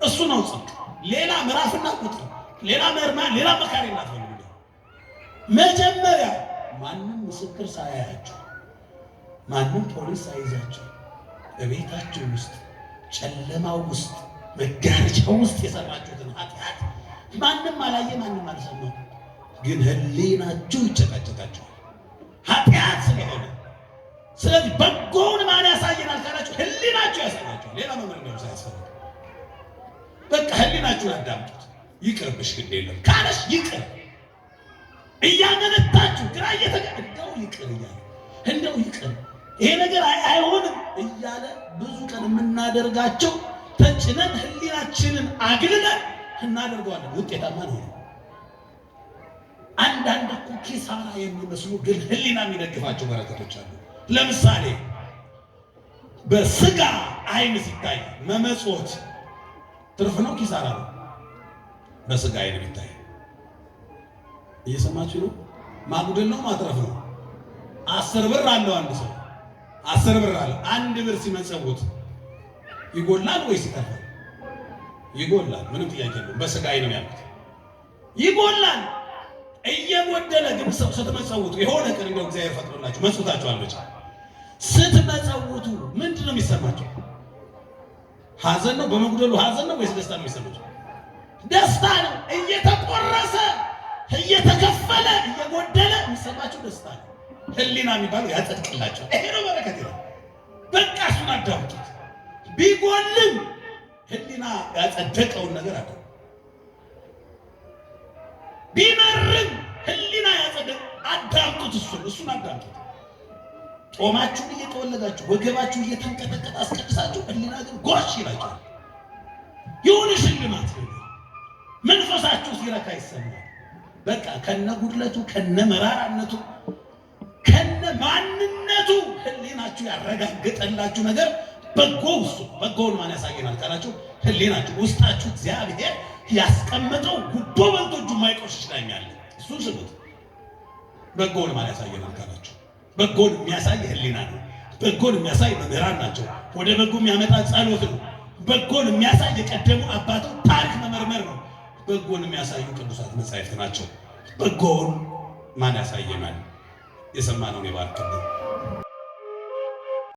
እሱ ነው ጽድቅ። ሌላ ምዕራፍና ቁጥር፣ ሌላ መርማ፣ ሌላ መካሪ እናትፈልጉ። መጀመሪያ ማንም ምስክር ሳያያችሁ፣ ማንም ፖሊስ ሳይዛችሁ በቤታችሁ ውስጥ ጨለማው ውስጥ መጋረጃው ውስጥ የሰራችሁትን ኃጢአት ማንም አላየ፣ ማንም አልሰማ፣ ግን ህሊናችሁ ይጨቃጨቃችኋል ኃጢአት ስለሆነ። ስለዚህ በጎውን ማን ያሳየናል ካላችሁ ህሊናችሁ ያሳያችኋል። ሌላ መመሪያ ሳያስፈልግ በቃ ህሊናችሁን አዳምጡት። ይቅርብሽ ግድ የለም ካለሽ ይቅር እያመነታችሁ ግራ እንደው ይቅር እያለ እንደው ይቅር ይሄ ነገር አይሆንም እያለ ብዙ ቀን የምናደርጋቸው ተጭነን ህሊናችንን አግልለን እናደርገዋለን። ውጤታማ ነው። አንዳንድ እኮ ኪሳራ የሚመስሉ ግን ህሊና የሚደግፋቸው በረከቶች አሉ። ለምሳሌ በስጋ አይን ሲታይ መመጽወት ትርፍ ነው ኪሳራ ነው? በስጋ አይን ቢታይ እየሰማችሁ ነው? ማጉደል ነው ማትረፍ ነው? 10 ብር አለው አንድ ሰው 10 ብር አለው። 1 ብር ሲመጸውት ይጎላል ወይስ ይተርፋል? ይጎላል። ምንም ጥያቄ የለውም። በስጋ አይን ነው ያሉት ይጎላል። እየጎደለ ግን ሰው ስትመጸውቱ የሆነ ቀን እንደው እግዚአብሔር ፈጥሮላችሁ መጽውታችኋል ብቻ ስትመጸውቱ ምንድን ነው የሚሰማቸው? ሐዘን ነው? በመጉደሉ ሐዘን ነው ወይስ ደስታ ነው የሚሰማቸው? ደስታ ነው። እየተቆረሰ እየተከፈለ እየጎደለ የሚሰማቸው ደስታ ነው። ህሊና የሚባለው ያጸድቅላቸው። ይሄ ነው በረከት ነው። በቃ እሱን አዳምጡት። ቢጎልም ህሊና ያጸደቀውን ነገር አለ። ቢመርም ህሊና ያጸደቀ አዳምጡት። እሱን አዳምጡት። ጦማችሁን እየተወለጋችሁ ወገባችሁ እየተንቀጠቀጠ አስቀድሳችሁ ህሊና ግን ጎሽ ይላችኋል። የሆነ ሽልማት መንፈሳችሁ ሲረካ ይሰማል። በቃ ከነ ጉድለቱ ከነ መራራነቱ ከነ ማንነቱ ህሊናችሁ ያረጋገጠላችሁ ነገር በጎ እሱ በጎውን ማን ያሳየናል ካላችሁ ህሊናችሁ ውስጣችሁ እግዚአብሔር ያስቀመጠው ጉቦ በልቶ እጁ የማይቆርስ ይችላኛል። እሱን ስሙት። በጎውን ማን ያሳየናል ካላችሁ በጎን የሚያሳይ ህሊና ነው። በጎን የሚያሳይ መምህራን ናቸው። ወደ በጎ የሚያመጣ ጸሎት ነው። በጎን የሚያሳይ የቀደሙ አባቶች ታሪክ መመርመር ነው። በጎን የሚያሳዩ ቅዱሳት መጻሕፍት ናቸው። በጎን ማን ያሳየናል? የሰማነውን ይባርክልን።